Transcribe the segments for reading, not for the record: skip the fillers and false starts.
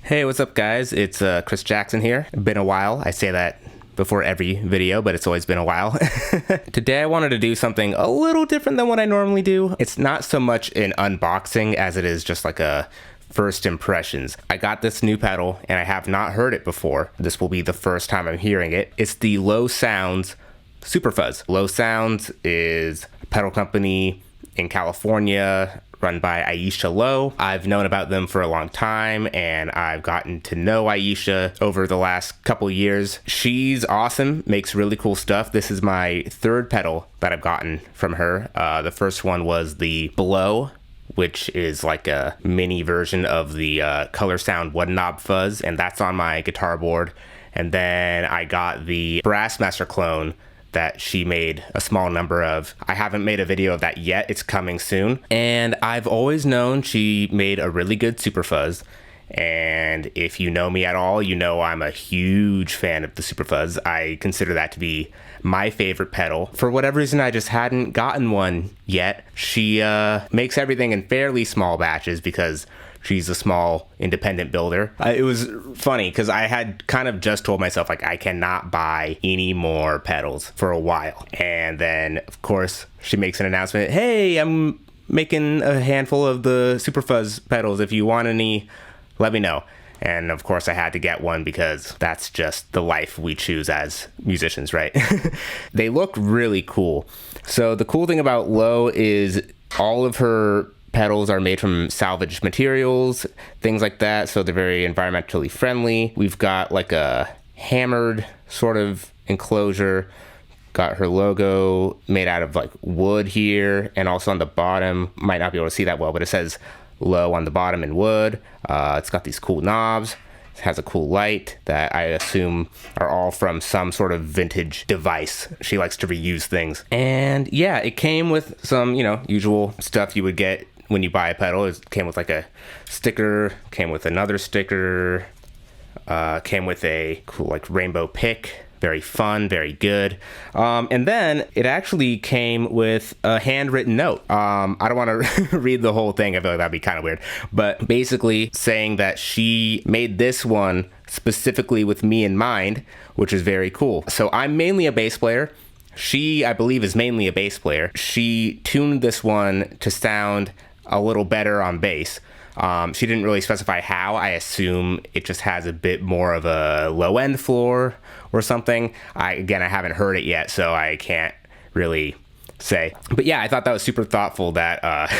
Hey, what's up guys? It's Chris Jaxon here. Been a while. I say that before every video, but it's always been a while. Today I wanted to do something a little different than what I normally do. It's not so much an unboxing as it is just like a first impressions. I got this new pedal and I have not heard it before. This will be the first time I'm hearing it. It's the LOE Sounds Super Fuzz. LOE Sounds is a pedal company in California run by Aisha Lowe. I've known about them for a long time and I've gotten to know Aisha over the last couple years. She's awesome, makes really cool stuff. This is my third pedal that I've gotten from her. The first one was the Blow, which is like a mini version of the Color Sound One Knob Fuzz, and that's on my guitar board. And then I got the Brassmaster clone that she made a small number of. I haven't made a video of that yet. It's coming soon. And I've always known she made a really good Super Fuzz. And if you know me at all, you know I'm a huge fan of the Super Fuzz. I consider that to be my favorite pedal. For whatever reason, I just hadn't gotten one yet. She makes everything in fairly small batches because she's a small independent builder. It was funny because I had kind of just told myself like I cannot buy any more pedals for a while. And then of course she makes an announcement, hey, I'm making a handful of the Super Fuzz pedals. If you want any, let me know. And of course I had to get one because that's just the life we choose as musicians, right? They look really cool. So the cool thing about LOE is all of her pedals are made from salvaged materials, things like that, so they're very environmentally friendly. We've got like a hammered sort of enclosure, got her logo made out of like wood here, and also on the bottom, might not be able to see that well, but it says LOE on the bottom in wood. It's got these cool knobs. It has a cool light that I assume are all from some sort of vintage device. She likes to reuse things. And yeah, it came with some, usual stuff you would get when you buy a pedal. It came with like a sticker, came with another sticker, came with a cool like rainbow pick. Very fun, very good. And then it actually came with a handwritten note. I don't want to read the whole thing. I feel like that'd be kind of weird. But basically saying that she made this one specifically with me in mind, which is very cool. So I'm mainly a bass player. She, I believe, is mainly a bass player. She tuned this one to sound a little better on bass. She didn't really specify how. I assume it just has a bit more of a low end floor or something. I haven't heard it yet, so I can't really say. But yeah, I thought that was super thoughtful that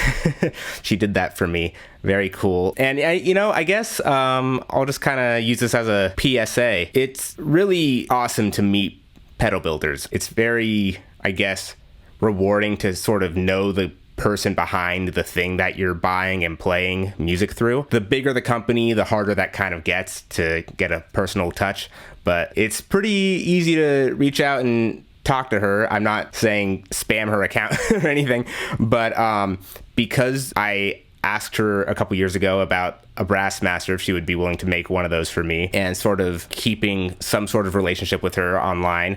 she did that for me. Very cool. And I guess I'll just kind of use this as a PSA. It's really awesome to meet pedal builders. It's very, I guess, rewarding to sort of know the person behind the thing that you're buying and playing music through. The bigger the company, the harder that kind of gets to get a personal touch, but it's pretty easy to reach out and talk to her. I'm not saying spam her account or anything, but because I asked her a couple years ago about a Brassmaster, if she would be willing to make one of those for me, and sort of keeping some sort of relationship with her online.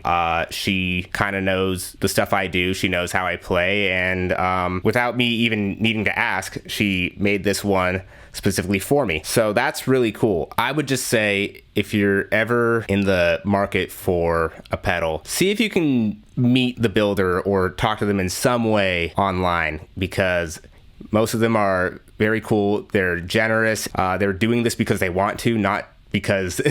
She kind of knows the stuff I do. She knows how I play, and without me even needing to ask, she made this one specifically for me. So that's really cool. I would just say if you're ever in the market for a pedal, see if you can meet the builder or talk to them in some way online, because most of them are very cool. They're generous. They're doing this because they want to, not because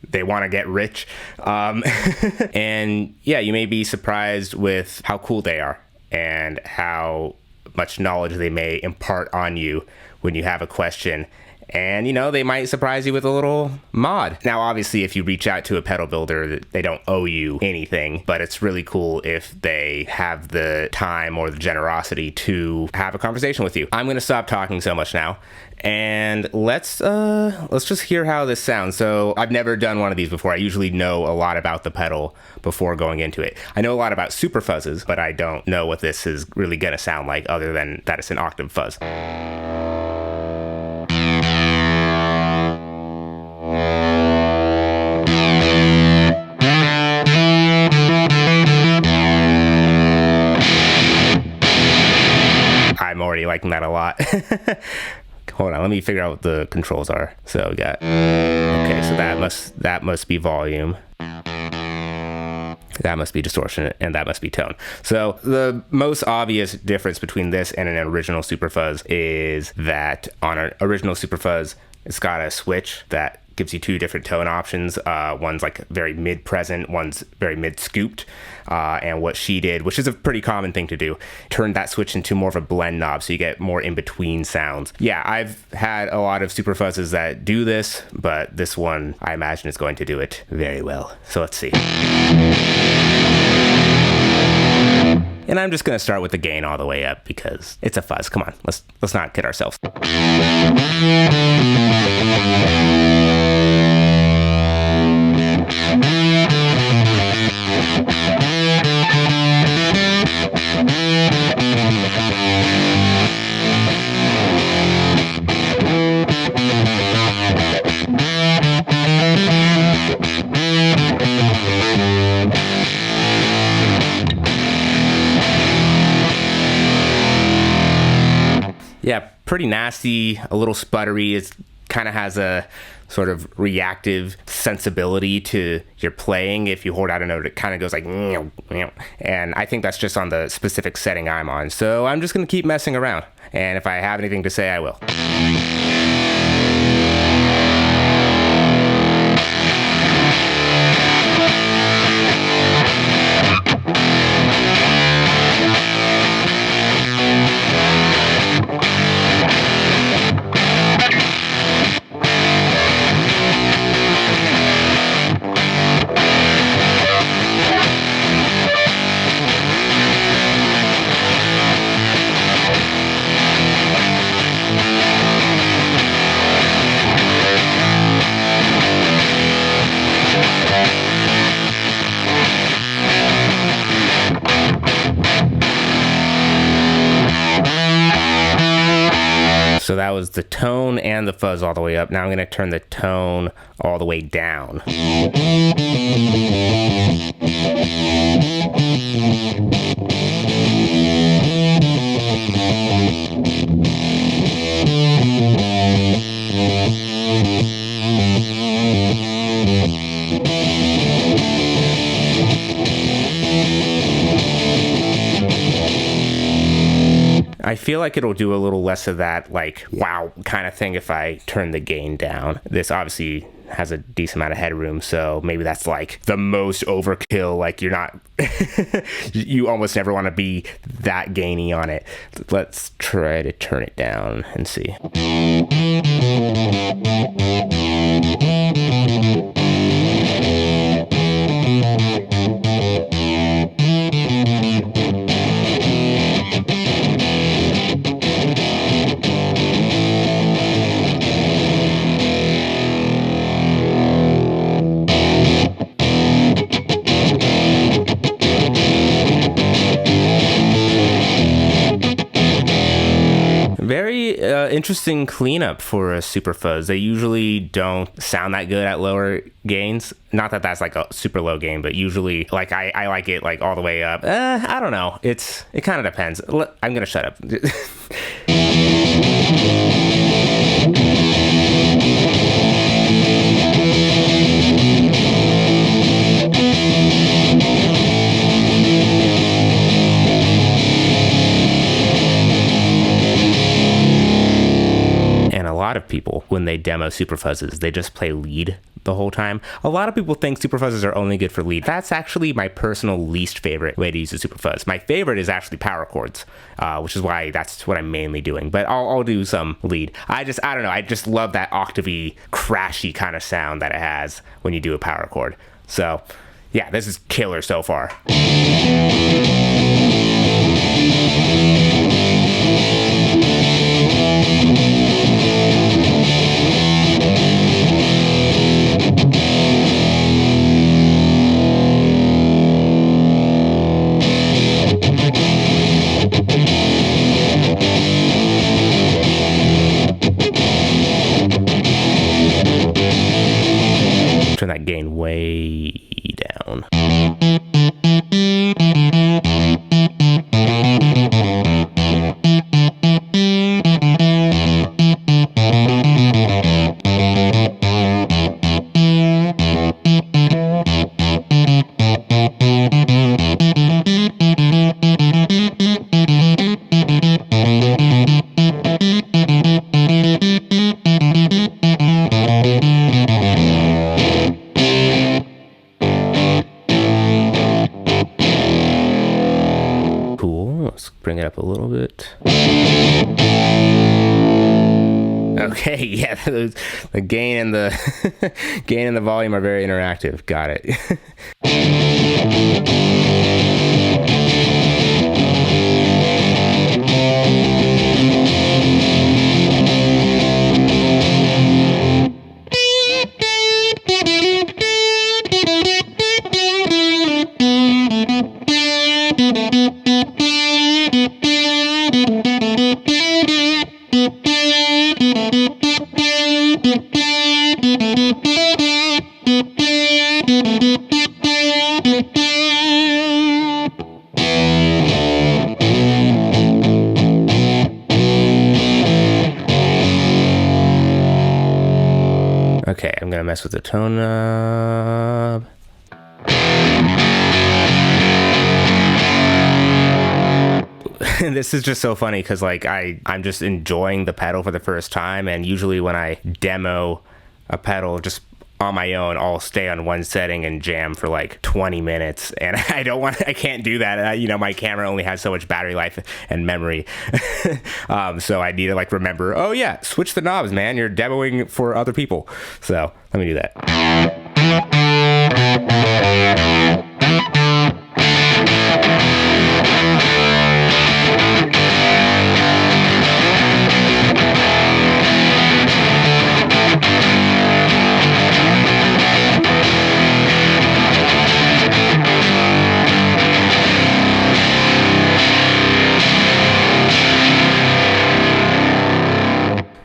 they want to get rich. And yeah, you may be surprised with how cool they are and how much knowledge they may impart on you when you have a question. And, they might surprise you with a little mod. Now, obviously, if you reach out to a pedal builder, they don't owe you anything, but it's really cool if they have the time or the generosity to have a conversation with you. I'm going to stop talking so much now, and let's just hear how this sounds. So I've never done one of these before. I usually know a lot about the pedal before going into it. I know a lot about super fuzzes, but I don't know what this is really going to sound like other than that it's an octave fuzz. I'm already liking that a lot. Hold on, let me figure out what the controls are. So we got, okay, so that must be volume. That must be distortion, and that must be tone. So the most obvious difference between this and an original Super Fuzz is that on an original Super Fuzz, it's got a switch that gives you two different tone options. One's like very mid-present, one's very mid-scooped. And what she did, which is a pretty common thing to do, turned that switch into more of a blend knob, so you get more in-between sounds. Yeah, I've had a lot of Super Fuzzes that do this, but this one, I imagine, is going to do it very well. So let's see. And I'm just gonna start with the gain all the way up because it's a fuzz. Come on, let's not kid ourselves. Yeah, pretty nasty, a little sputtery. It kind of has a sort of reactive sensibility to your playing. If you hold out a note, it kind of goes like, and I think that's just on the specific setting I'm on. So I'm just going to keep messing around. And if I have anything to say, I will. So that was the tone and the fuzz all the way up. Now I'm going to turn the tone all the way down. I feel like it'll do a little less of that, like, wow kind of thing if I turn the gain down. This obviously has a decent amount of headroom, so maybe that's like the most overkill. Like, you're not, you almost never want to be that gainy on it. Let's try to turn it down and see. Very interesting cleanup for a Super Fuzz. They usually don't sound that good at lower gains. Not that that's like a super low gain, but usually like I like it like all the way up. I don't know. It kind of depends. I'm gonna shut up. A lot of people, when they demo Super Fuzzes, they just play lead the whole time. A lot of people think Super Fuzzes are only good for lead. That's actually my personal least favorite way to use a Super Fuzz. My favorite is actually power chords, which is why that's what I'm mainly doing. But I'll do some lead. I don't know. I just love that octavey, crashy kind of sound that it has when you do a power chord. So yeah, this is killer so far. Turn that gain way down. bring it up a little bit. Okay, yeah, the gain and the gain and the volume are very interactive. Got it. Okay, I'm gonna mess with the tone knob. This is just so funny because like I'm just enjoying the pedal for the first time, and usually when I demo a pedal just on my own, I'll stay on one setting and jam for like 20 minutes, and I can't do that. You know, my camera only has so much battery life and memory. So I need to like remember, oh yeah, switch the knobs, man. You're demoing for other people. So let me do that.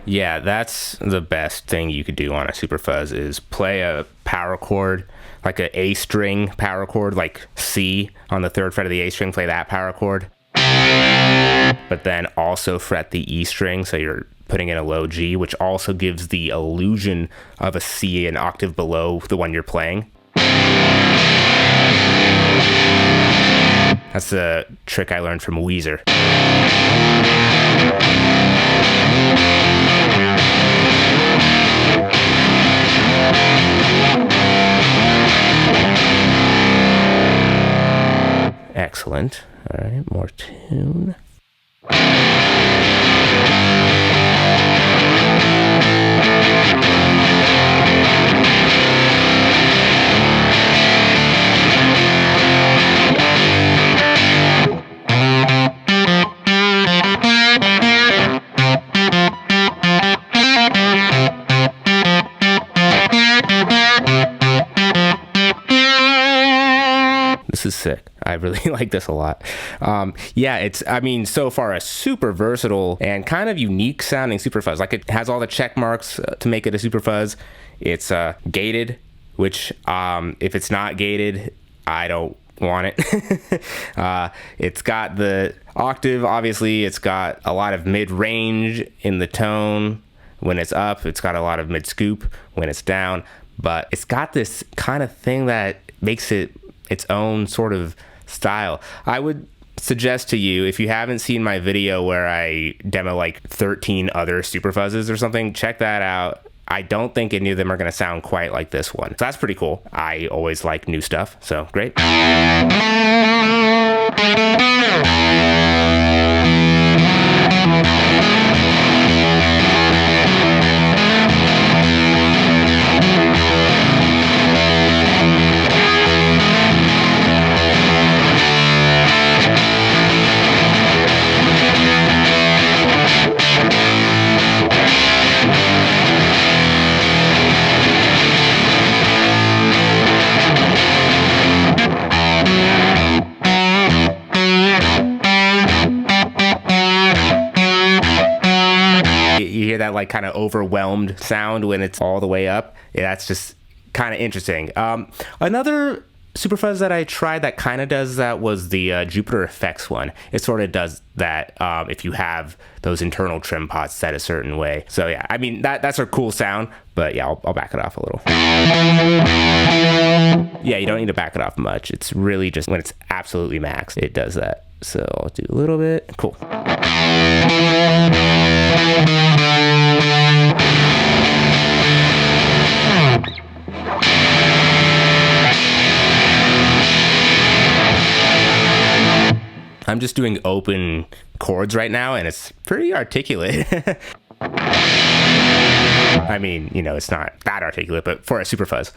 Yeah, that's the best thing you could do on a Super Fuzz is play a power chord, like an A string power chord, like C on the 3rd fret of the A string, play that power chord. But then also fret the E string, so you're putting in a low G, which also gives the illusion of a C an octave below the one you're playing. That's a trick I learned from Weezer. Excellent. All right, more tune. This is sick. I really like this a lot. Yeah, it's, I mean, so far a super versatile and kind of unique sounding Super Fuzz. Like it has all the check marks to make it a Super Fuzz. It's gated, which if it's not gated, I don't want it. It's got the octave, obviously. It's got a lot of mid-range in the tone when it's up. It's got a lot of mid-scoop when it's down. But it's got this kind of thing that makes it its own sort of style. I would suggest to you, if you haven't seen my video where I demo like 13 other Super Fuzzes or something, check that out. I don't think any of them are going to sound quite like this one. So that's pretty cool. I always like new stuff, so great. You hear that like kind of overwhelmed sound when it's all the way up. Yeah, that's just kind of interesting. Another Super Fuzz that I tried that kind of does that was the Jupiter Effects one. It sort of does that if you have those internal trim pots set a certain way. So yeah, I mean, that's a cool sound, but yeah, I'll back it off a little. Yeah, you don't need to back it off much. It's really just when it's absolutely maxed, it does that. So I'll do a little bit. Cool. I'm just doing open chords right now, and it's pretty articulate. I mean, you know, it's not that articulate, but for a super fuzz.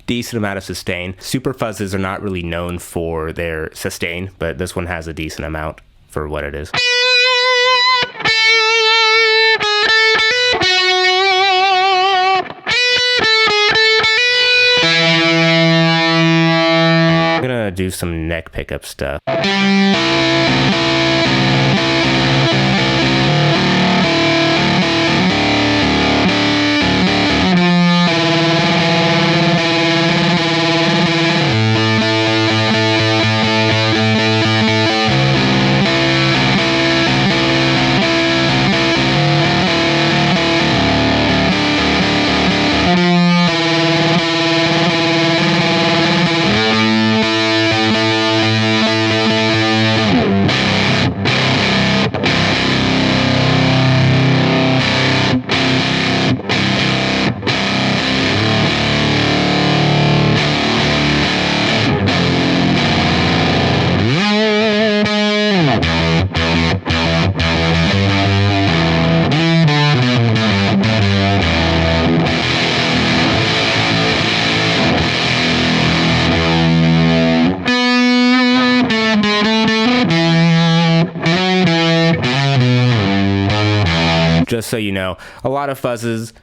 Decent amount of sustain. Super fuzzes are not really known for their sustain, but this one has a decent amount for what it is. I'm gonna do some neck pickup stuff. Just so you know, a lot of fuzzes,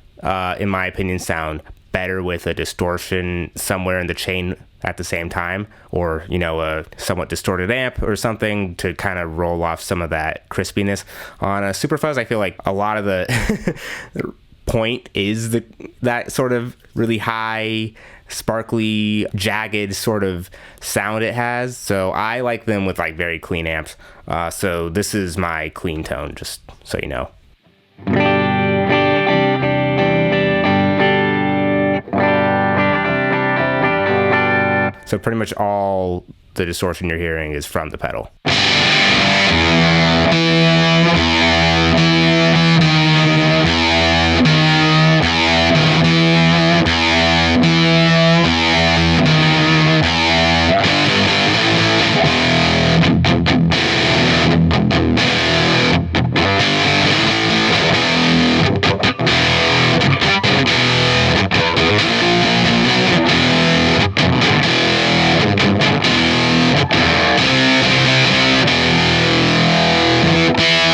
in my opinion, sound better with a distortion somewhere in the chain at the same time, or, you know, a somewhat distorted amp or something to kind of roll off some of that crispiness. On a super fuzz, I feel like a lot of the point is that sort of really high, sparkly, jagged sort of sound it has. So I like them with like very clean amps. So this is my clean tone, just so you know. So pretty much all the distortion you're hearing is from the pedal.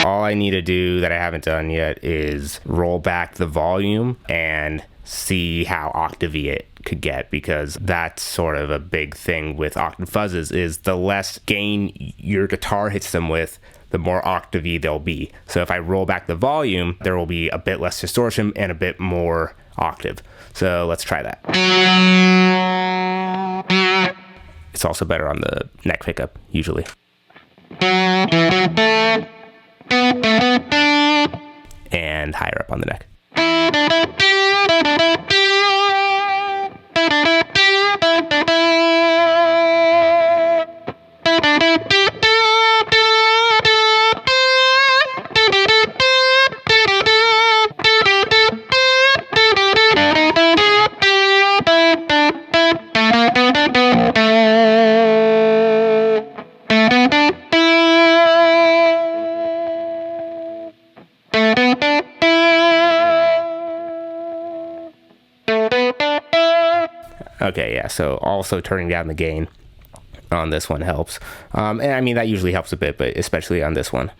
I need to do that I haven't done yet is roll back the volume and see how octavey it could get, because that's sort of a big thing with octave fuzzes is the less gain your guitar hits them with, the more octavey they'll be. So if I roll back the volume, there will be a bit less distortion and a bit more octave. So let's try that. It's also better on the neck pickup usually. And higher up on the neck. Okay, yeah, so also turning down the gain on this one helps. And I mean, that usually helps a bit, but especially on this one.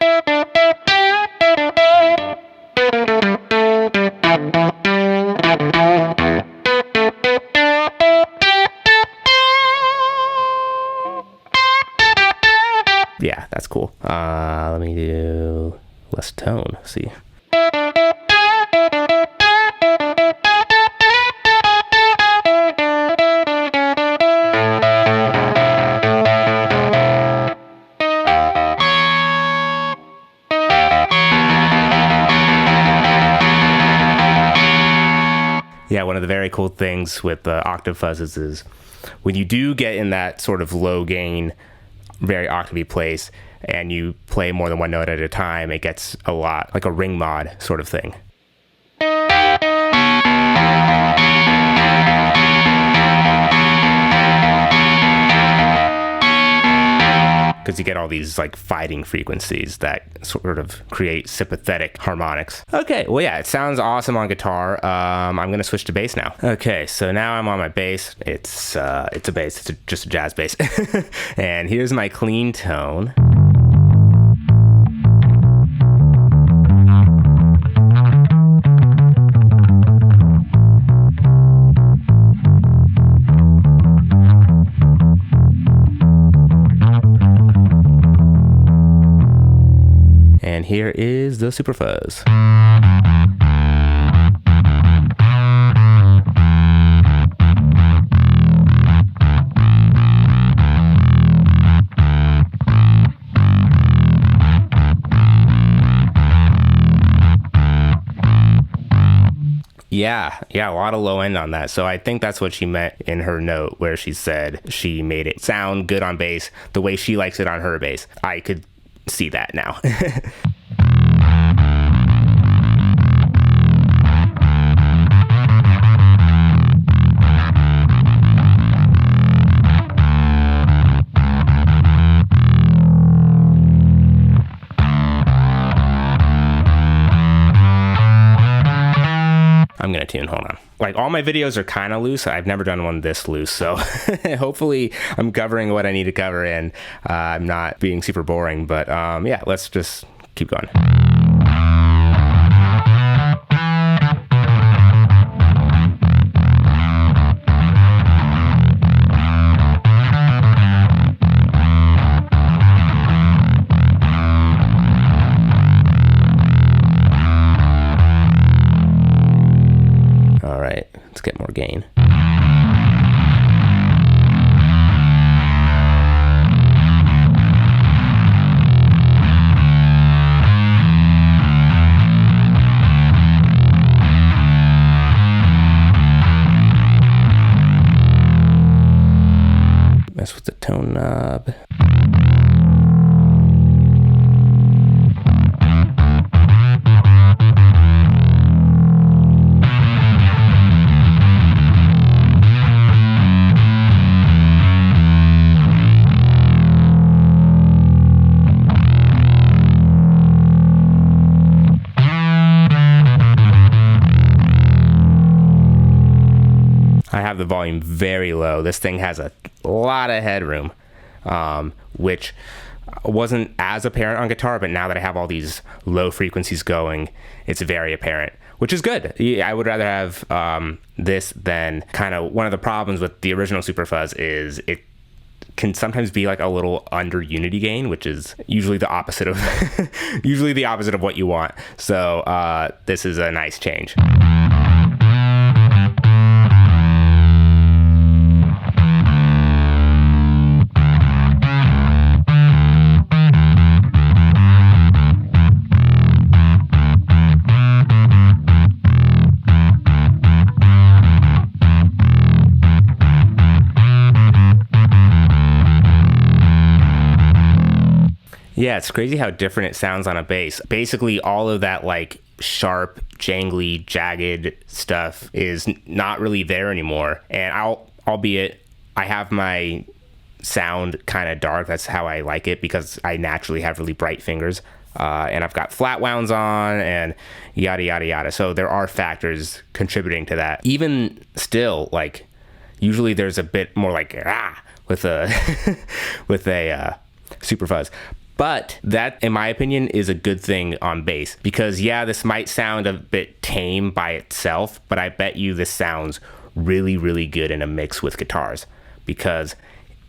Yeah, that's cool. Let me do less tone. Let's see. Yeah, one of the very cool things with octave fuzzes is when you do get in that sort of low gain, very octavey place, and you play more than one note at a time, it gets a lot like a ring mod sort of thing. Because you get all these like fighting frequencies that sort of create sympathetic harmonics. Okay, well yeah, it sounds awesome on guitar. I'm gonna switch to bass now. Okay, so now I'm on my bass. It's a bass, just a jazz bass. And here's my clean tone. And here is the Super Fuzz. Yeah, a lot of low end on that. So I think that's what she meant in her note where she said she made it sound good on bass the way she likes it on her bass. I could see that now. I'm gonna tune, hold on. Like all my videos are kind of loose. I've never done one this loose, so hopefully I'm covering what I need to cover and I'm not being super boring, but yeah, let's just keep going. All right, let's get more gain. Mess with the tone knob. I have the volume very low. This thing has a lot of headroom, which wasn't as apparent on guitar, but now that I have all these low frequencies going, it's very apparent, which is good. Yeah, I would rather have this than kind of one of the problems with the original Super Fuzz is it can sometimes be like a little under unity gain, which is usually the opposite of what you want. So this is a nice change. Yeah, it's crazy how different it sounds on a bass. Basically, all of that like sharp, jangly, jagged stuff is not really there anymore. And albeit I have my sound kind of dark. That's how I like it because I naturally have really bright fingers. And I've got flat wounds on and yada, yada, yada. So there are factors contributing to that. Even still, like usually there's a bit more like with a with a Super Fuzz. But that, in my opinion, is a good thing on bass because, yeah, this might sound a bit tame by itself, but I bet you this sounds really, really good in a mix with guitars because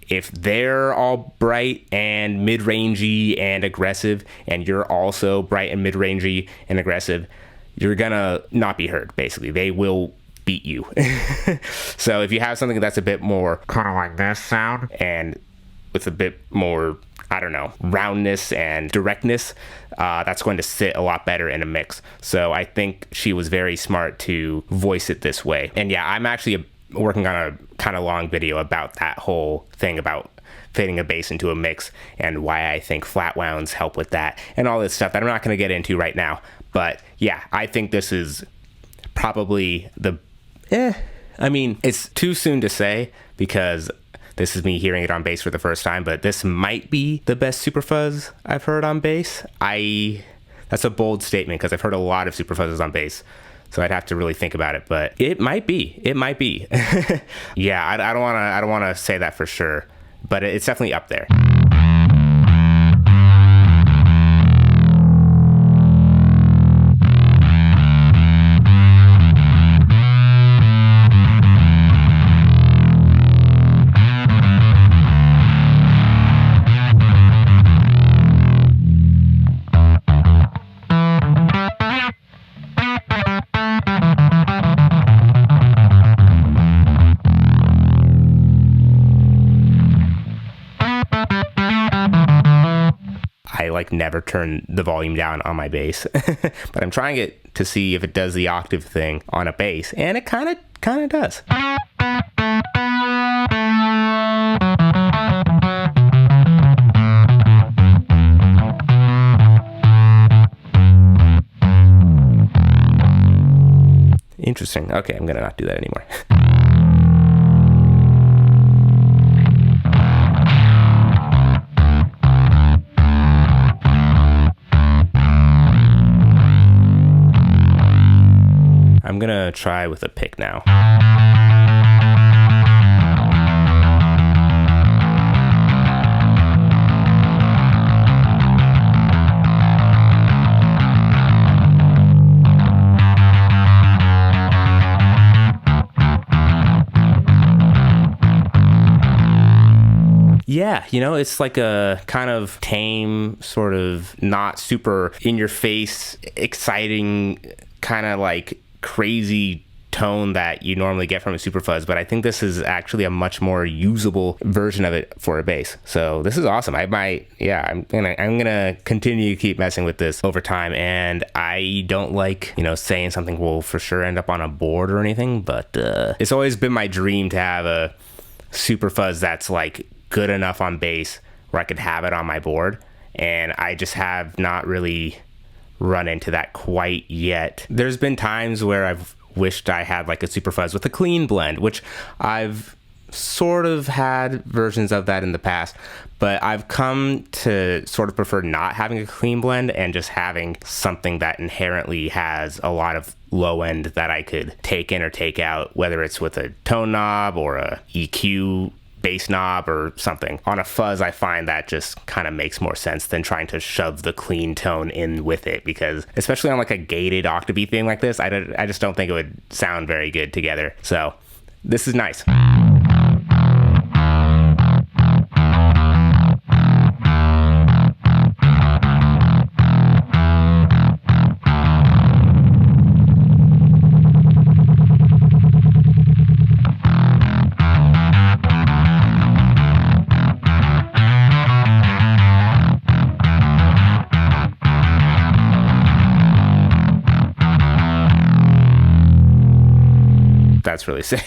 if they're all bright and mid-rangey and aggressive, and you're also bright and mid-rangey and aggressive, you're gonna not be heard, basically. They will beat you. So if you have something that's a bit more kind of like this sound, and with a bit more, I don't know, roundness and directness, that's going to sit a lot better in a mix. So I think she was very smart to voice it this way. And yeah, I'm actually working on a kind of long video about that whole thing about fitting a bass into a mix and why I think flat wounds help with that and all this stuff that I'm not going to get into right now. But yeah, I think this is probably I mean, it's too soon to say because this is me hearing it on bass for the first time, but this might be the best Super Fuzz I've heard on bass. That's a bold statement because I've heard a lot of Super Fuzzes on bass. So I'd have to really think about it, but it might be. It might be. Yeah, I don't want to say that for sure, but it's definitely up there. Never turn the volume down on my bass, but I'm trying it to see if it does the octave thing on a bass, and it kind of does. Interesting. Okay, I'm gonna not do that anymore. I'm gonna try with a pick now. Yeah, you know, it's like a kind of tame, sort of not super in your face, exciting, kind of like crazy tone that you normally get from a Super Fuzz, but I think this is actually a much more usable version of it for a bass. So this is awesome. I'm gonna continue to keep messing with this over time, and I don't like, you know, saying something will for sure end up on a board or anything, but it's always been my dream to have a Super Fuzz that's like good enough on bass where I could have it on my board, and I just have not really run into that quite yet. There's been times where I've wished I had like a Super Fuzz with a clean blend, which I've sort of had versions of that in the past, but I've come to sort of prefer not having a clean blend and just having something that inherently has a lot of low end that I could take in or take out, whether it's with a tone knob or a EQ bass knob or something. On a fuzz, I find that just kind of makes more sense than trying to shove the clean tone in with it, because especially on like a gated octavey thing like this, I just don't think it would sound very good together. So this is nice. That's really sick.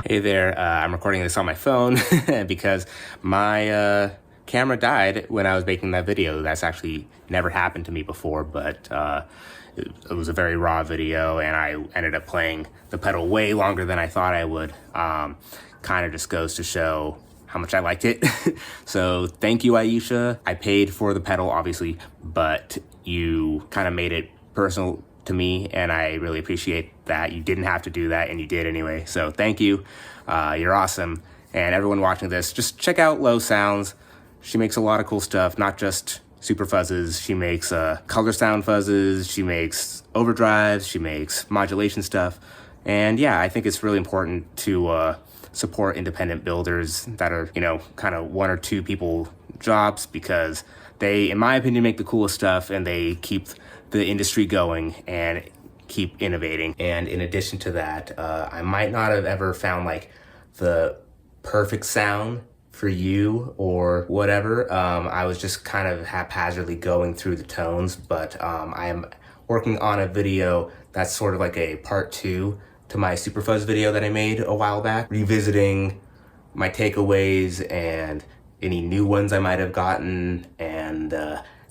Hey there, I'm recording this on my phone because my camera died when I was making that video. That's actually never happened to me before, but it was a very raw video, and I ended up playing the pedal way longer than I thought I would. Kind of just goes to show how much I liked it. So thank you, Aisha. I paid for the pedal, obviously, but you kind of made it personal to me, and I really appreciate that. You didn't have to do that, and you did anyway. So thank you. You're awesome. And everyone watching this, just check out LOE Sounds. She makes a lot of cool stuff, not just super fuzzes. She makes color sound fuzzes. She makes overdrives. She makes modulation stuff. And yeah, I think it's really important to support independent builders that are, you know, kind of 1 or 2 people jobs, because they, in my opinion, make the coolest stuff and they keep the industry going and keep innovating. And in addition to that, I might not have ever found like the perfect sound for you or whatever. I was just kind of haphazardly going through the tones, but I am working on a video that's sort of like a part 2 to my Super Fuzz video that I made a while back, revisiting my takeaways and any new ones I might have gotten and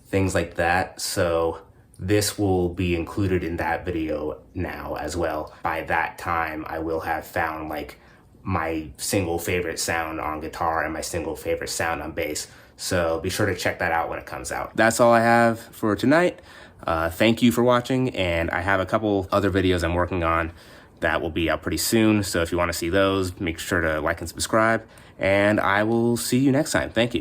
things like that. So this will be included in that video now as well. By that time, I will have found like my single favorite sound on guitar and my single favorite sound on bass. So be sure to check that out when it comes out. That's all I have for tonight. Thank you for watching, and I have a couple other videos I'm working on that will be out pretty soon. So if you want to see those, make sure to like and subscribe, and I will see you next time. Thank you.